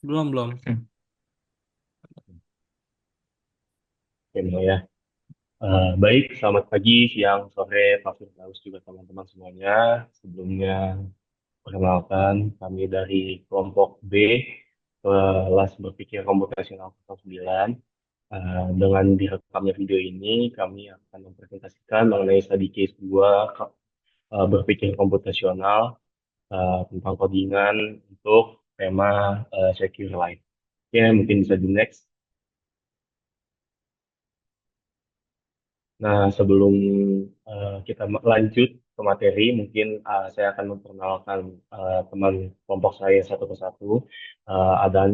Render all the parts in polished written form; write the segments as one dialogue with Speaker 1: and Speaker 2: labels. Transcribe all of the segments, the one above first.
Speaker 1: Belum, belum.
Speaker 2: Oke, ya. Baik, selamat pagi, siang, sore, Pak Firdaus juga teman-teman semuanya. Sebelumnya, perkenalkan kami dari kelompok B, kelas berpikir komputasional 09. Dengan direkamnya video ini, kami akan mempresentasikan mengenai study case 2 berpikir komputasional tentang codingan untuk tema Secure Life. Oke, mungkin bisa di next. Nah, sebelum kita lanjut ke materi, mungkin saya akan memperkenalkan teman kelompok saya satu persatu. Ada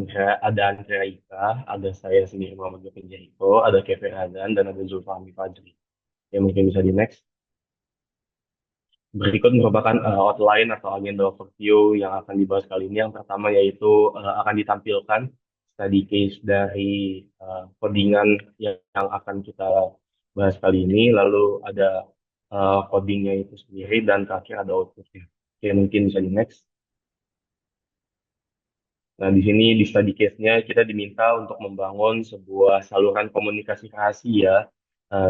Speaker 2: Andrea Ika, ada saya sendiri Muhammad Gavin Jericho, ada Kevin Hadan, dan ada Zulfahmi Fajri. Ya, mungkin bisa di next. Berikut merupakan outline atau agenda overview yang akan dibahas kali ini. Yang pertama yaitu akan ditampilkan study case dari codingan yang akan kita bahas kali ini. Lalu ada codingnya itu sendiri dan terakhir ada outputnya. Oke, mungkin bisa di next. Nah, di sini di study case-nya kita diminta untuk membangun sebuah saluran komunikasi rahasia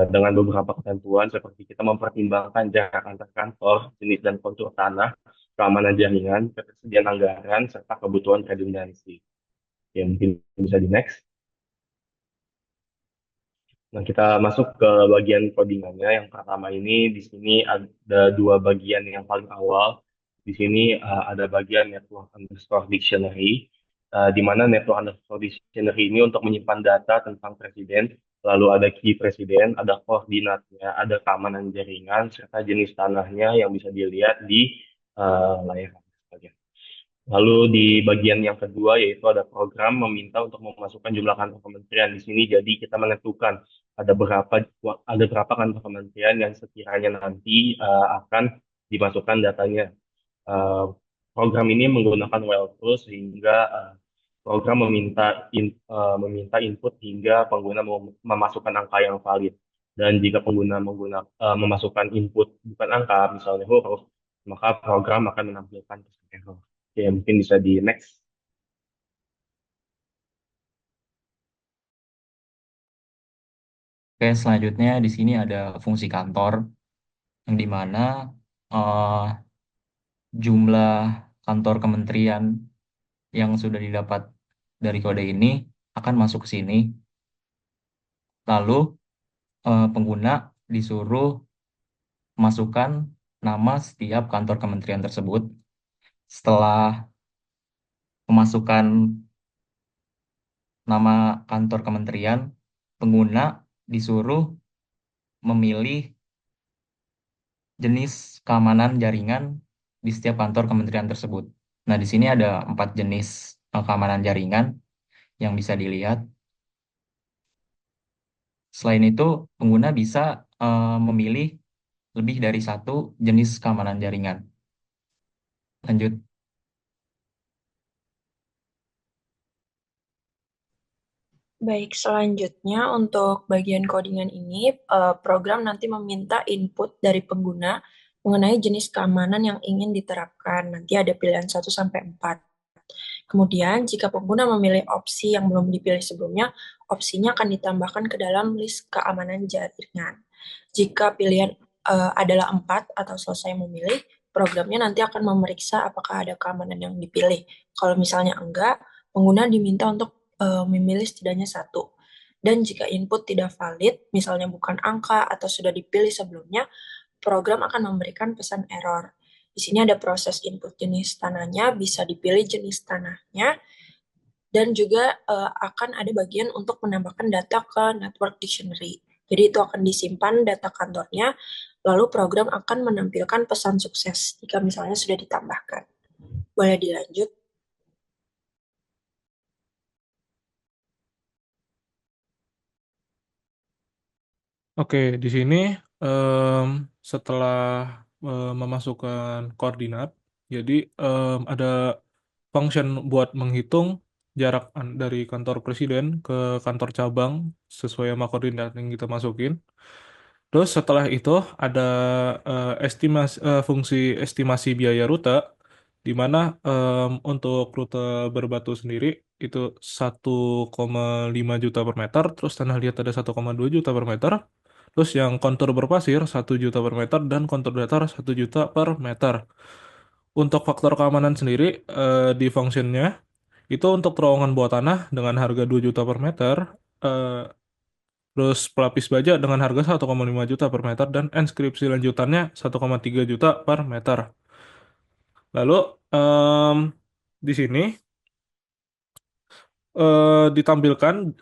Speaker 2: dengan beberapa ketentuan seperti kita mempertimbangkan jarak antar kantor, jenis dan kontur tanah, keamanan jaringan, ketersediaan anggaran, serta kebutuhan redundansi. Ya, mungkin bisa di next. Nah, kita masuk ke bagian codingannya. Yang pertama ini, di sini ada dua bagian yang paling awal. Di sini ada bagian network underscore dictionary, di mana network underscore dictionary ini untuk menyimpan data tentang presiden, lalu ada key presiden, ada koordinatnya, ada keamanan jaringan, serta jenis tanahnya yang bisa dilihat di layar atas. Lalu di bagian yang kedua yaitu ada program meminta untuk memasukkan jumlah kantor kementerian di sini. Jadi kita menentukan ada berapa kantor kementerian yang sekiranya nanti akan dimasukkan datanya. Eh, Program ini menggunakan while true sehingga program meminta input hingga pengguna memasukkan angka yang valid. Dan jika pengguna memasukkan input bukan angka, misalnya huruf, maka program akan menampilkan pesan error. Oke, mungkin bisa di next.
Speaker 3: Oke, selanjutnya di sini ada fungsi kantor yang di mana eh, jumlah kantor kementerian yang sudah didapat dari kode ini akan masuk ke sini. Lalu pengguna disuruh masukkan nama setiap kantor kementerian tersebut. Setelah memasukkan nama kantor kementerian, pengguna disuruh memilih jenis keamanan jaringan di setiap kantor kementerian tersebut. Nah, di sini ada 4 jenis keamanan jaringan yang bisa dilihat. Selain itu, pengguna bisa memilih lebih dari satu jenis keamanan jaringan. Lanjut.
Speaker 4: Baik, selanjutnya untuk bagian codingan ini, program nanti meminta input dari pengguna mengenai jenis keamanan yang ingin diterapkan. Nanti ada pilihan 1 sampai 4. Kemudian, jika pengguna memilih opsi yang belum dipilih sebelumnya, opsinya akan ditambahkan ke dalam list keamanan jaringan. Jika pilihan adalah 4 atau selesai memilih, programnya nanti akan memeriksa apakah ada keamanan yang dipilih. Kalau misalnya enggak, pengguna diminta untuk memilih setidaknya satu. Dan jika input tidak valid, misalnya bukan angka atau sudah dipilih sebelumnya, program akan memberikan pesan error. Di sini ada proses input jenis tanahnya, bisa dipilih jenis tanahnya, dan juga akan ada bagian untuk menambahkan data ke network dictionary. Jadi itu akan disimpan data kantornya, lalu program akan menampilkan pesan sukses jika misalnya sudah ditambahkan. Boleh dilanjut?
Speaker 1: Oke, di sini em, setelah memasukkan koordinat, jadi ada function buat menghitung jarak dari kantor presiden ke kantor cabang sesuai sama koordinat yang kita masukin. Terus setelah itu ada fungsi estimasi biaya rute. di mana untuk rute berbatu sendiri itu 1,5 juta per meter, terus tanah liat ada 1,2 juta per meter, terus yang kontur berpasir 1 juta per meter, dan kontur datar 1 juta per meter. Untuk faktor keamanan sendiri di functionnya itu untuk terowongan bawah tanah dengan harga 2 juta per meter, eh, terus pelapis baja dengan harga 1,5 juta per meter, dan inskripsi lanjutannya 1,3 juta per meter. Lalu em, di sini ditampilkan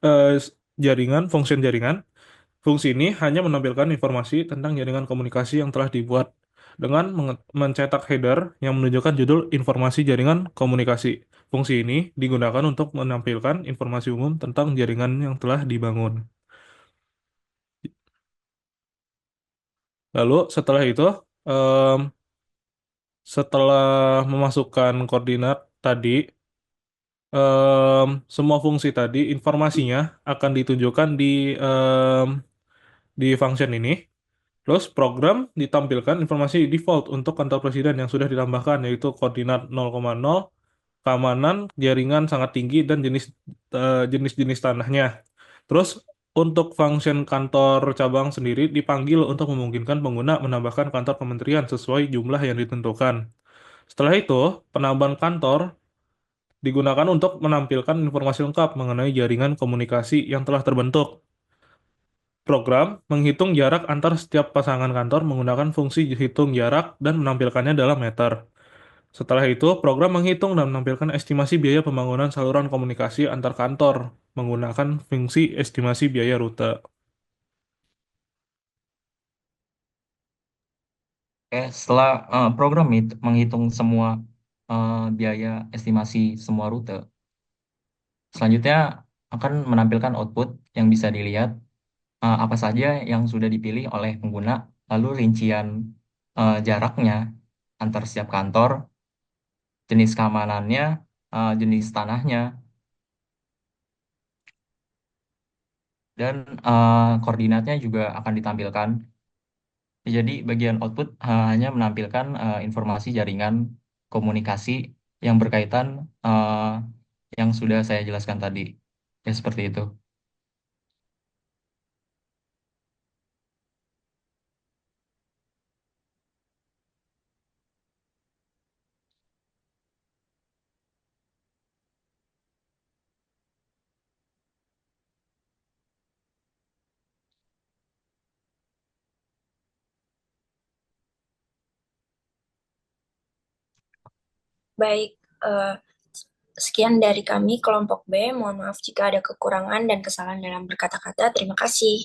Speaker 1: jaringan, fungsi jaringan. Fungsi ini hanya menampilkan informasi tentang jaringan komunikasi yang telah dibuat dengan mencetak header yang menunjukkan judul informasi jaringan komunikasi. Fungsi ini digunakan untuk menampilkan informasi umum tentang jaringan yang telah dibangun. Lalu setelah itu, em, setelah memasukkan koordinat tadi, semua fungsi tadi, informasinya akan ditunjukkan em, di function ini. Terus program ditampilkan informasi default untuk kantor presiden yang sudah ditambahkan, yaitu koordinat 0,0, keamanan, jaringan sangat tinggi, dan jenis-jenis tanahnya. Terus untuk function kantor cabang sendiri dipanggil untuk memungkinkan pengguna menambahkan kantor kementerian sesuai jumlah yang ditentukan. Setelah itu, penambahan kantor digunakan untuk menampilkan informasi lengkap mengenai jaringan komunikasi yang telah terbentuk. Program menghitung jarak antar setiap pasangan kantor menggunakan fungsi hitung jarak dan menampilkannya dalam meter. Setelah itu, program menghitung dan menampilkan estimasi biaya pembangunan saluran komunikasi antar kantor menggunakan fungsi estimasi biaya rute.
Speaker 3: Oke, setelah program itu menghitung semua biaya estimasi semua rute, selanjutnya akan menampilkan output yang bisa dilihat apa saja yang sudah dipilih oleh pengguna, lalu rincian jaraknya antar setiap kantor, jenis keamanannya, jenis tanahnya, dan koordinatnya juga akan ditampilkan. Jadi bagian output hanya menampilkan informasi jaringan komunikasi yang berkaitan yang sudah saya jelaskan tadi. Ya seperti itu.
Speaker 4: Baik, eh, sekian dari kami kelompok B. Mohon maaf jika ada kekurangan dan kesalahan dalam berkata-kata. Terima kasih.